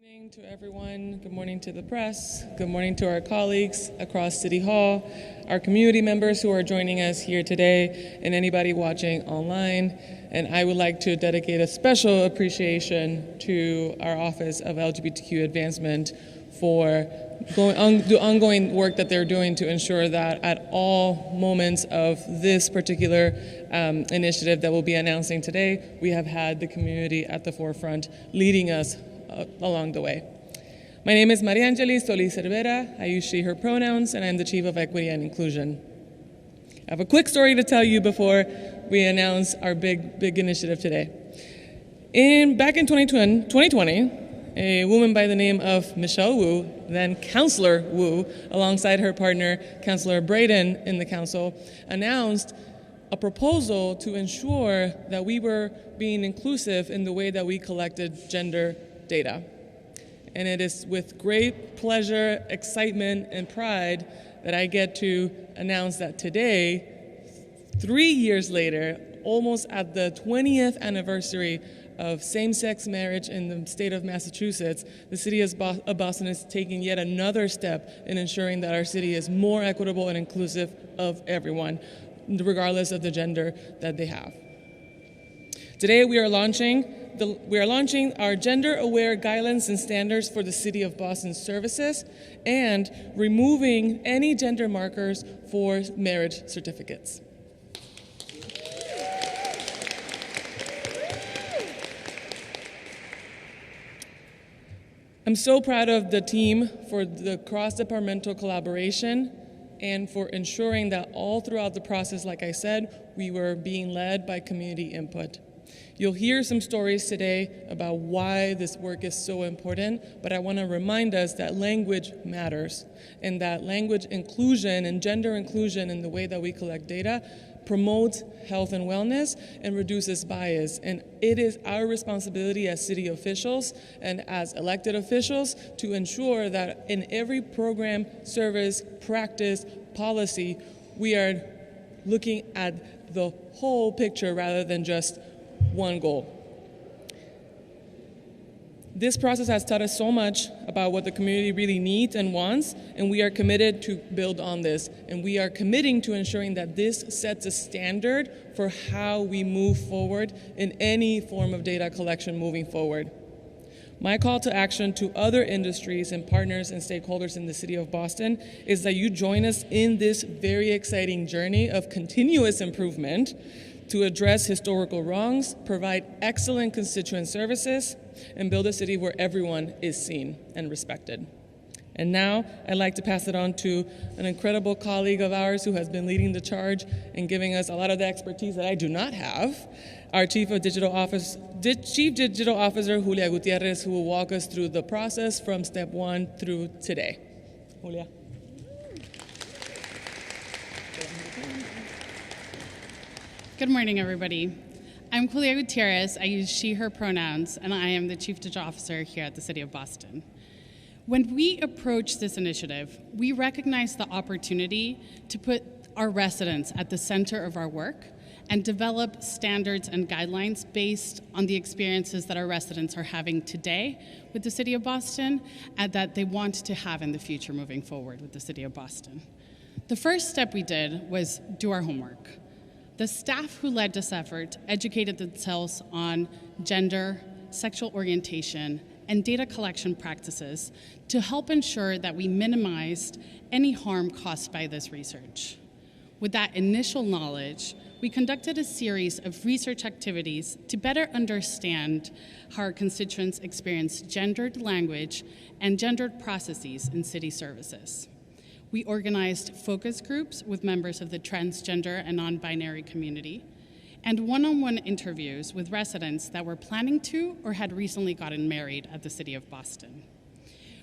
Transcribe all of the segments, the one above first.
Good morning to everyone. Good morning to the press. Good morning to our colleagues across City Hall, our community members who are joining us here today, and anybody watching online. And I would like to dedicate a special appreciation to our Office of LGBTQ Advancement for the ongoing work that they're doing to ensure that at all moments of this particular initiative that we'll be announcing today, we have had the community at the forefront leading us along the way. My name is Maria Angelis Solis Cervera. I use she, her pronouns, and I'm the Chief of Equity and Inclusion. I have a quick story to tell you before we announce our big initiative today. Back in 2020, a woman by the name of Michelle Wu, then Councillor Wu, alongside her partner, Councillor Braden in the council, announced a proposal to ensure that we were being inclusive in the way that we collected gender data. And it is with great pleasure, excitement, and pride that I get to announce that today, 3 years later, almost at the 20th anniversary of same-sex marriage in the state of Massachusetts, the city of Boston is taking yet another step in ensuring that our city is more equitable and inclusive of everyone, regardless of the gender that they have. Today we are launching our gender-aware guidelines and standards for the City of Boston services and removing any gender markers for marriage certificates. I'm so proud of the team for the cross-departmental collaboration and for ensuring that all throughout the process, like I said, we were being led by community input. You'll hear some stories today about why this work is so important, but I want to remind us that language matters and that language inclusion and gender inclusion in the way that we collect data promotes health and wellness and reduces bias. And it is our responsibility as city officials and as elected officials to ensure that in every program, service, practice, policy, we are looking at the whole picture rather than just one goal. This process has taught us so much about what the community really needs and wants, and we are committed to build on this. And we are committing to ensuring that this sets a standard for how we move forward in any form of data collection moving forward. My call to action to other industries and partners and stakeholders in the City of Boston is that you join us in this very exciting journey of continuous improvement to address historical wrongs, provide excellent constituent services, and build a city where everyone is seen and respected. And now, I'd like to pass it on to an incredible colleague of ours who has been leading the charge and giving us a lot of the expertise that I do not have, our Chief Digital Officer, Julia Gutierrez, who will walk us through the process from step one through today. Julia. Good morning, everybody. I'm Julia Gutierrez. I use she, her pronouns, and I am the Chief Digital Officer here at the City of Boston. When we approach this initiative, we recognize the opportunity to put our residents at the center of our work and develop standards and guidelines based on the experiences that our residents are having today with the City of Boston and that they want to have in the future moving forward with the City of Boston. The first step we did was do our homework. The staff who led this effort educated themselves on gender, sexual orientation, and data collection practices to help ensure that we minimized any harm caused by this research. With that initial knowledge, we conducted a series of research activities to better understand how our constituents experience gendered language and gendered processes in city services. We organized focus groups with members of the transgender and non-binary community, and one-on-one interviews with residents that were planning to or had recently gotten married at the City of Boston.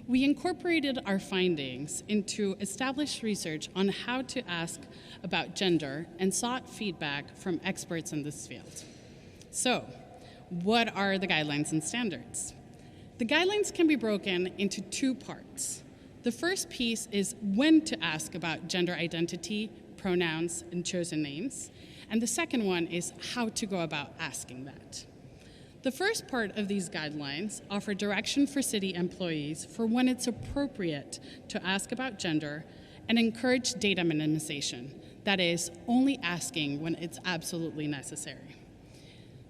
We incorporated our findings into established research on how to ask about gender and sought feedback from experts in this field. So, what are the guidelines and standards? The guidelines can be broken into two parts. The first piece is when to ask about gender identity, pronouns, and chosen names. And the second one is how to go about asking that. The first part of these guidelines offer direction for city employees for when it's appropriate to ask about gender and encourage data minimization, that is, only asking when it's absolutely necessary.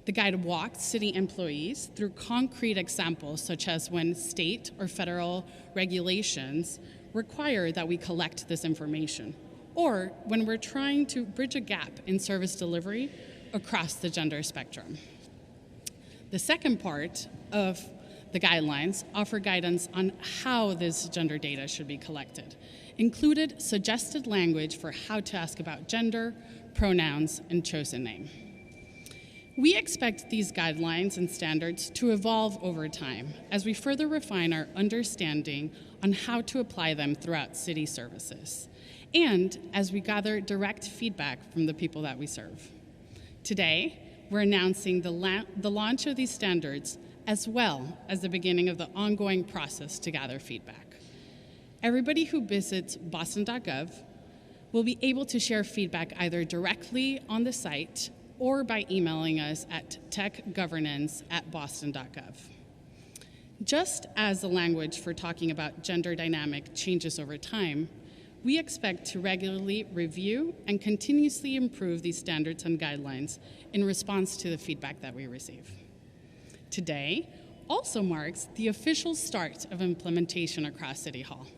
The guide walks city employees through concrete examples, such as when state or federal regulations require that we collect this information, or when we're trying to bridge a gap in service delivery across the gender spectrum. The second part of the guidelines offer guidance on how this gender data should be collected, included suggested language for how to ask about gender, pronouns, and chosen name. We expect these guidelines and standards to evolve over time as we further refine our understanding on how to apply them throughout city services, and as we gather direct feedback from the people that we serve. Today, we're announcing the launch of these standards as well as the beginning of the ongoing process to gather feedback. Everybody who visits boston.gov will be able to share feedback either directly on the site or by emailing us at techgovernance@boston.gov. Just as the language for talking about gender dynamic changes over time, we expect to regularly review and continuously improve these standards and guidelines in response to the feedback that we receive. Today also marks the official start of implementation across City Hall.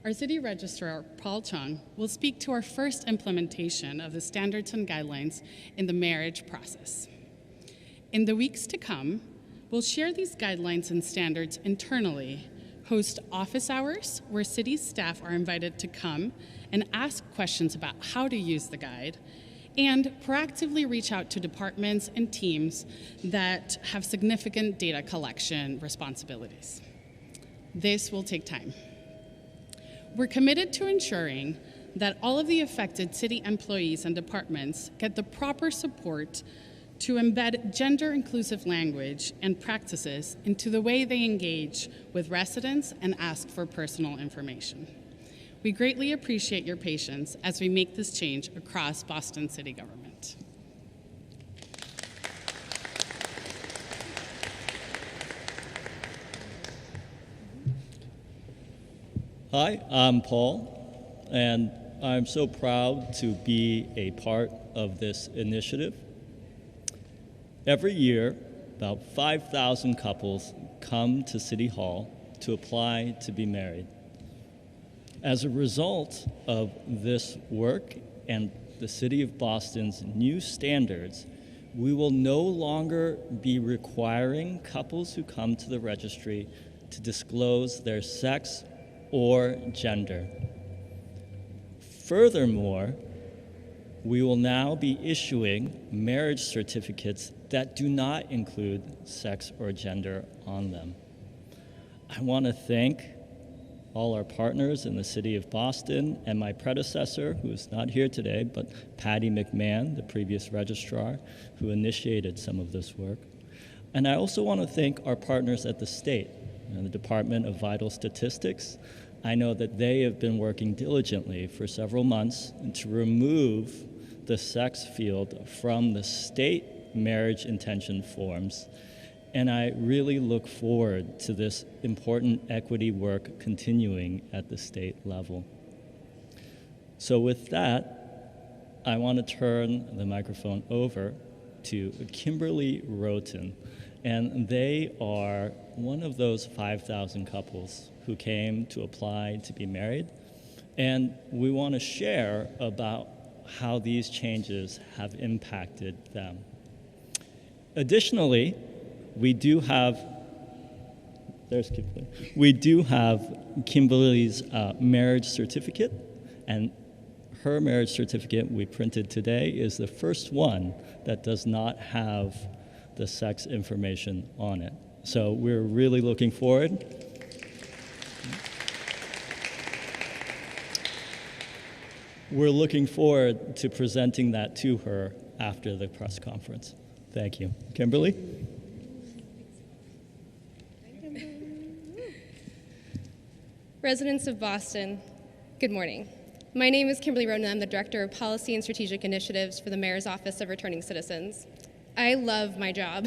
Our City Registrar, Paul Chung, will speak to our first implementation of the standards and guidelines in the marriage process. In the weeks to come, we'll share these guidelines and standards internally, host office hours where city staff are invited to come and ask questions about how to use the guide, and proactively reach out to departments and teams that have significant data collection responsibilities. This will take time. We're committed to ensuring that all of the affected city employees and departments get the proper support to embed gender-inclusive language and practices into the way they engage with residents and ask for personal information. We greatly appreciate your patience as we make this change across Boston city government. Hi, I'm Paul, and I'm so proud to be a part of this initiative. Every year, about 5,000 couples come to City Hall to apply to be married. As a result of this work and the City of Boston's new standards, we will no longer be requiring couples who come to the registry to disclose their sex or gender. Furthermore, we will now be issuing marriage certificates that do not include sex or gender on them. I want to thank all our partners in the City of Boston and my predecessor, who is not here today, but Patty McMahon, the previous registrar, who initiated some of this work. And I also want to thank our partners at the state, the Department of Vital Statistics. I know that they have been working diligently for several months to remove the sex field from the state marriage intention forms, and I really look forward to this important equity work continuing at the state level. So with that, I want to turn the microphone over to Kimberly Roten, and they are one of those 5,000 couples who came to apply to be married, and we want to share about how these changes have impacted them. Additionally, we do have Kimberly's marriage certificate, and her marriage certificate we printed today is the first one that does not have the sex information on it. So we're really looking forward. We're looking forward to presenting that to her after the press conference. Thank you. Kimberly? Residents of Boston, good morning. My name is Kimberly Roden. I'm the Director of Policy and Strategic Initiatives for the Mayor's Office of Returning Citizens. I love my job,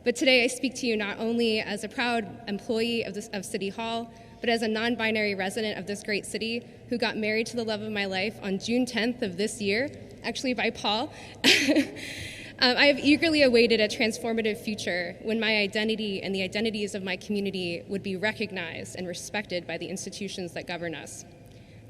But today I speak to you not only as a proud employee of City Hall, but as a non-binary resident of this great city who got married to the love of my life on June 10th of this year, actually by Paul. I have eagerly awaited a transformative future when my identity and the identities of my community would be recognized and respected by the institutions that govern us.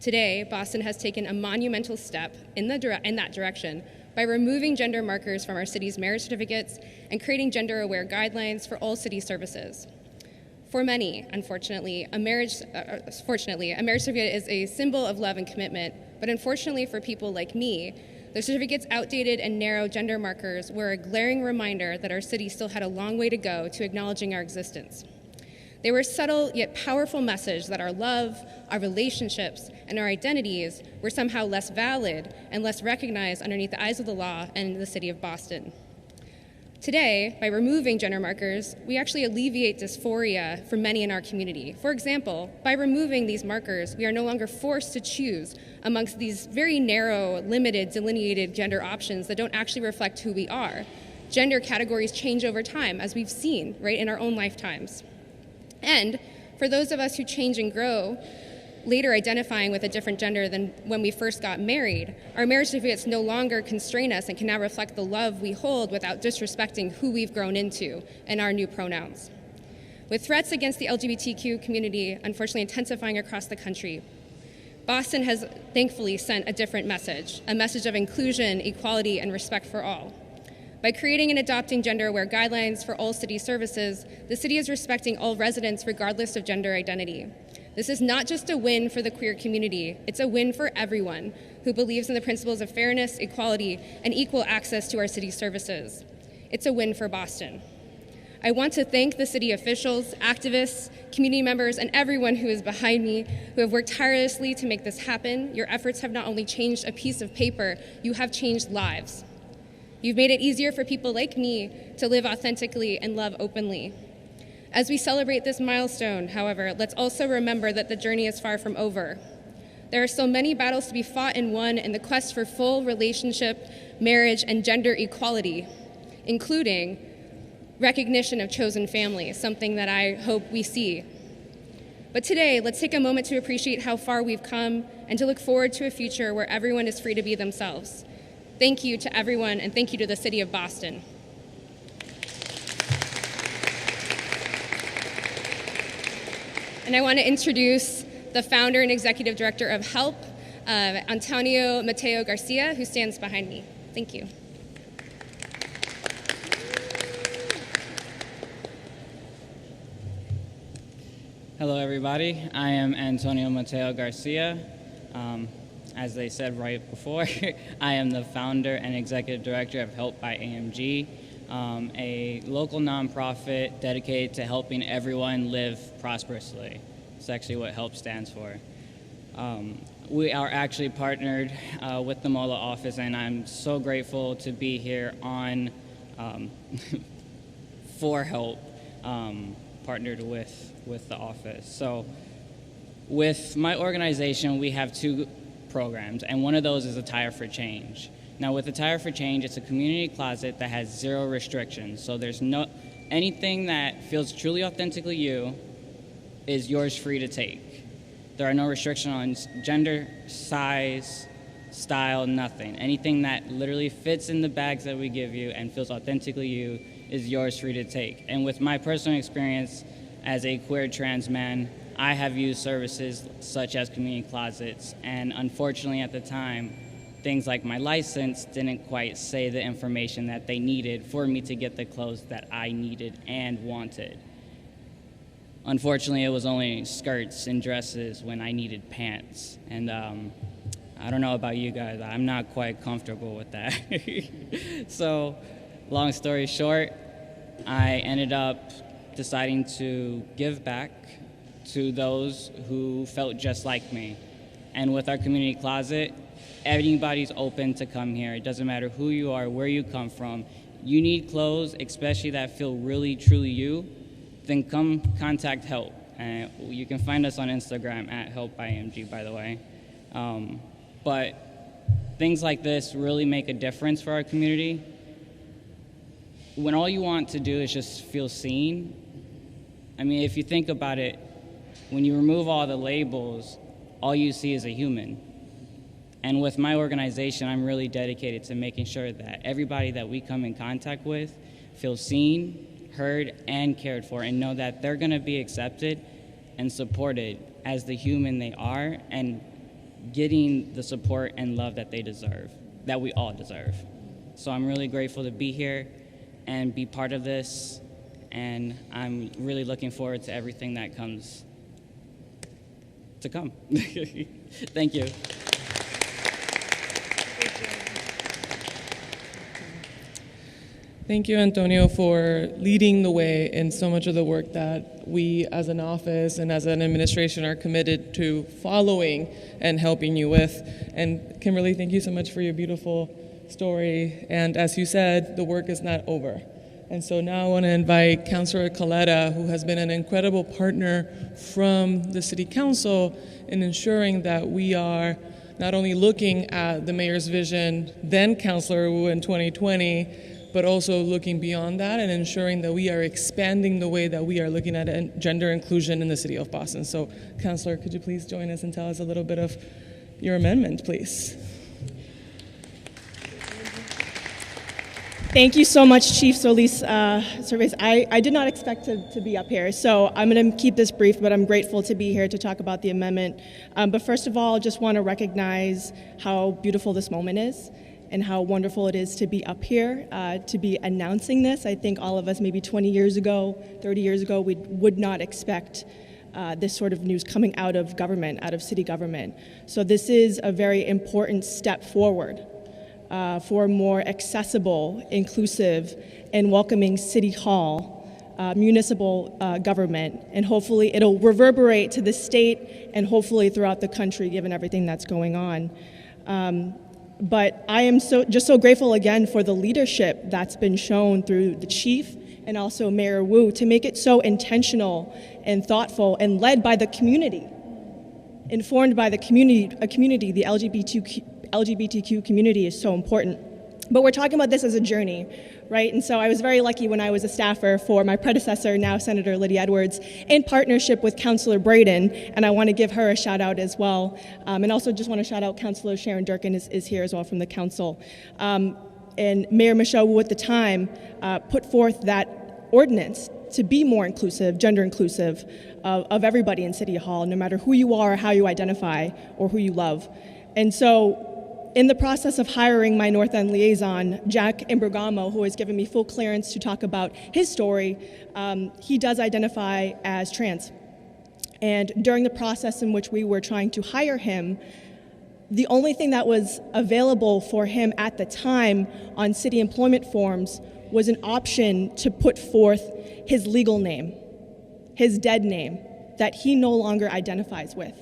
Today, Boston has taken a monumental step in that direction by removing gender markers from our city's marriage certificates and creating gender-aware guidelines for all city services. For many, unfortunately, a marriage certificate is a symbol of love and commitment, but unfortunately for people like me, the certificate's outdated and narrow gender markers were a glaring reminder that our city still had a long way to go to acknowledging our existence. They were a subtle yet powerful message that our love, our relationships, and our identities were somehow less valid and less recognized underneath the eyes of the law and the city of Boston. Today, by removing gender markers, we actually alleviate dysphoria for many in our community. For example, by removing these markers, we are no longer forced to choose amongst these very narrow, limited, delineated gender options that don't actually reflect who we are. Gender categories change over time, as we've seen, right, in our own lifetimes. And for those of us who change and grow, later identifying with a different gender than when we first got married, our marriage certificates no longer constrain us and can now reflect the love we hold without disrespecting who we've grown into and our new pronouns. With threats against the LGBTQ community unfortunately intensifying across the country, Boston has thankfully sent a different message, a message of inclusion, equality, and respect for all. By creating and adopting gender-aware guidelines for all city services, the city is respecting all residents regardless of gender identity. This is not just a win for the queer community, it's a win for everyone who believes in the principles of fairness, equality, and equal access to our city services. It's a win for Boston. I want to thank the city officials, activists, community members, and everyone who is behind me who have worked tirelessly to make this happen. Your efforts have not only changed a piece of paper, you have changed lives. You've made it easier for people like me to live authentically and love openly. As we celebrate this milestone, however, let's also remember that the journey is far from over. There are still many battles to be fought and won in the quest for full relationship, marriage, and gender equality, including recognition of chosen families, something that I hope we see. But today, let's take a moment to appreciate how far we've come and to look forward to a future where everyone is free to be themselves. Thank you to everyone, and thank you to the city of Boston. And I want to introduce the founder and executive director of HELP, Antonio Mateo Garcia, who stands behind me. Thank you. Hello, everybody. I am Antonio Mateo Garcia. As they said right before, I am the founder and executive director of Help by AMG, a local nonprofit dedicated to helping everyone live prosperously. It's actually what HELP stands for. We are actually partnered with the MOLA office, and I'm so grateful to be here on for HELP, partnered with the office. So with my organization, we have two programs, and one of those is a Tire for Change. Now with the Tire for Change, it's a community closet that has 0 restrictions. So there's no anything that feels truly authentically you is yours free to take. There are no restrictions on gender, size, style, nothing. Anything that literally fits in the bags that we give you and feels authentically you is yours free to take. And with my personal experience as a queer trans man, I have used services such as community closets, and unfortunately at the time, things like my license didn't quite say the information that they needed for me to get the clothes that I needed and wanted. Unfortunately, it was only skirts and dresses when I needed pants, and I don't know about you guys, I'm not quite comfortable with that. So, long story short, I ended up deciding to give back to those who felt just like me. And with our community closet, everybody's open to come here. It doesn't matter who you are, where you come from. You need clothes, especially that feel really, truly you, then come contact HELP. And you can find us on Instagram at HelpByMG, by the way. But things like this really make a difference for our community. when all you want to do is just feel seen, I mean, if you think about it, when you remove all the labels, all you see is a human. And with my organization, I'm really dedicated to making sure that everybody that we come in contact with feels seen, heard, and cared for, and know that they're going to be accepted and supported as the human they are, and getting the support and love that they deserve, that we all deserve. So I'm really grateful to be here and be part of this, and I'm really looking forward to everything that comes to come. Thank you. Thank you, Antonio, for leading the way in so much of the work that we as an office and as an administration are committed to following and helping you with. And Kimberly, thank you so much for your beautiful story. And as you said, the work is not over. And so now I want to invite Councilor Coletta, who has been an incredible partner from the City Council in ensuring that we are not only looking at the mayor's vision, then Councilor Wu in 2020, but also looking beyond that and ensuring that we are expanding the way that we are looking at gender inclusion in the city of Boston. So, Councilor, could you please join us and tell us a little bit of your amendment, please? Thank you so much, Chief Solis. I did not expect to be up here, so I'm going to keep this brief, but I'm grateful to be here to talk about the amendment. But first of all, just want to recognize how beautiful this moment is and how wonderful it is to be up here, to be announcing this. I think all of us, maybe 20 years ago, 30 years ago, we would not expect this sort of news coming out of government, out of city government. So this is a very important step forward for a more accessible, inclusive, and welcoming city hall, municipal government, and hopefully it'll reverberate to the state and hopefully throughout the country, given everything that's going on. But I am just so grateful again for the leadership that's been shown through the chief and also Mayor Wu to make it so intentional and thoughtful and led by the community, informed by the community. The LGBTQ community is so important. But we're talking about this as a journey, right? And so I was very lucky when I was a staffer for my predecessor, now Senator Lydia Edwards, in partnership with Councilor Braden, and I want to give her a shout out as well. And also just want to shout out Councilor Sharon Durkin is here as well from the council. And Mayor Michelle Wu at the time put forth that ordinance to be more inclusive, gender inclusive of everybody in City Hall, no matter who you are, how you identify, or who you love. And so in the process of hiring my North End liaison, Jack Imbrugamo, who has given me full clearance to talk about his story, he does identify as trans. And during the process in which we were trying to hire him, the only thing that was available for him at the time on city employment forms was an option to put forth his legal name, his dead name, that he no longer identifies with.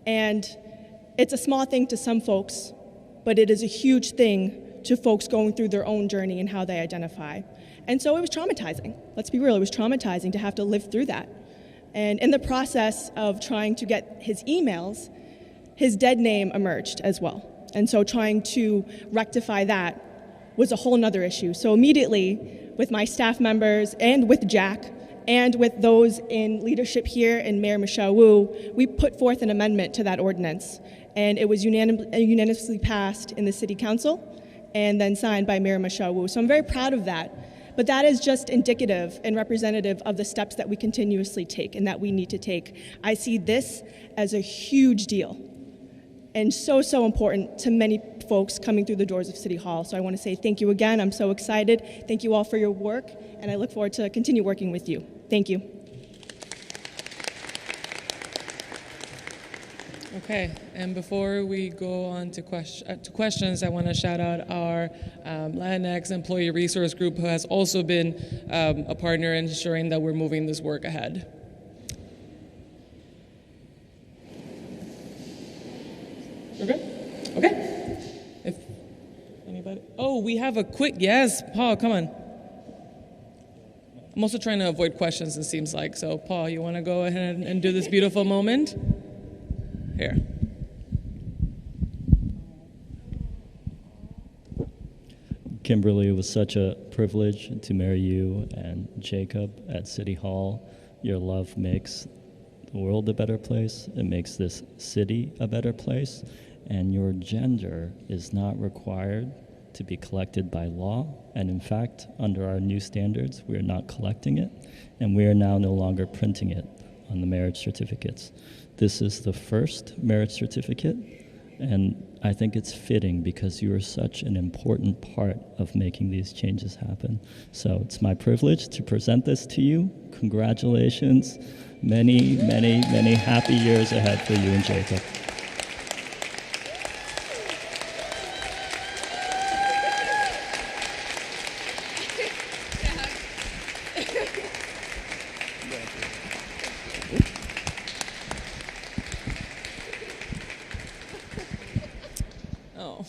And it's a small thing to some folks, but it is a huge thing to folks going through their own journey and how they identify. And so it was traumatizing. Let's be real, it was traumatizing to have to live through that. And in the process of trying to get his emails, his dead name emerged as well. And so trying to rectify that was a whole nother issue. So immediately, with my staff members and with Jack, and with those in leadership here and Mayor Michelle Wu, we put forth an amendment to that ordinance. And it was unanimously passed in the City Council and then signed by Mayor Michelle Wu. So I'm very proud of that. But that is just indicative and representative of the steps that we continuously take and that we need to take. I see this as a huge deal and so important to many folks coming through the doors of City Hall. So I want to say thank you again. I'm so excited. Thank you all for your work, and I look forward to continue working with you. Thank you. Okay, and before we go on to questions, I want to shout out our Latinx Employee Resource Group, who has also been a partner in ensuring that we're moving this work ahead. We're good? Okay. If anybody, we have a quick, yes, Paul, come on. I'm also trying to avoid questions, it seems like. So, Paul, you want to go ahead and do this beautiful moment? Here. Kimberly, it was such a privilege to marry you and Jacob at City Hall. Your love makes the world a better place. It makes this city a better place. And your gender is not required to be collected by law. And in fact, under our new standards, we are not collecting it, and we are now no longer printing it on the marriage certificates. This is the first marriage certificate, and I think it's fitting because you are such an important part of making these changes happen. So it's my privilege to present this to you. Congratulations. Many, many, many happy years ahead for you and Jacob. Oh,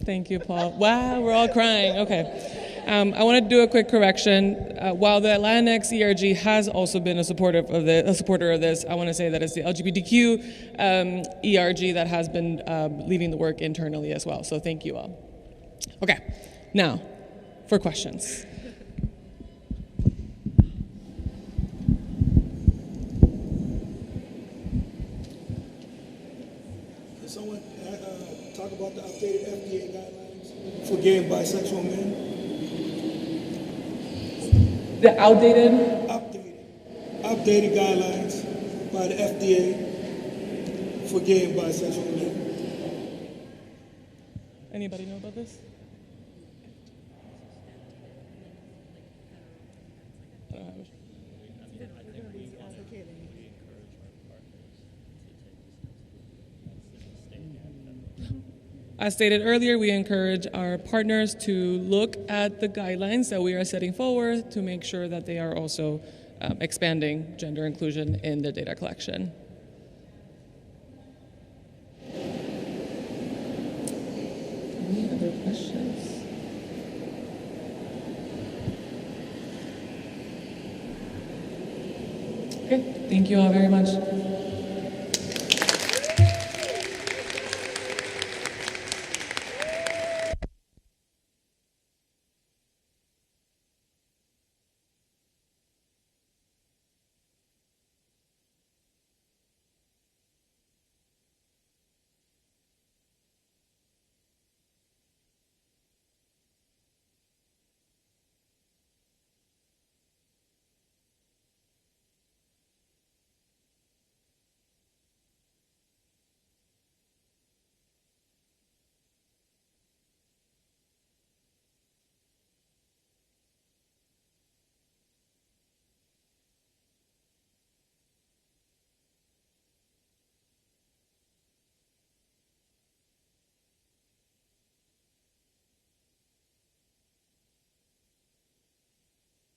thank you, Paul. Wow, we're all crying. Okay. I want to do a quick correction. While the Latinx ERG has also been a supporter of this, I want to say that it's the LGBTQ ERG that has been leading the work internally as well. So thank you all. Okay, now for questions. Can someone talk about the updated FDA guidelines for gay and bisexual men? The outdated? Updated guidelines by the FDA for gay and bisexual men. Anybody know about this? I don't have it. As stated earlier, we encourage our partners to look at the guidelines that we are setting forward to make sure that they are also expanding gender inclusion in the data collection. Any other questions? Okay, thank you all very much.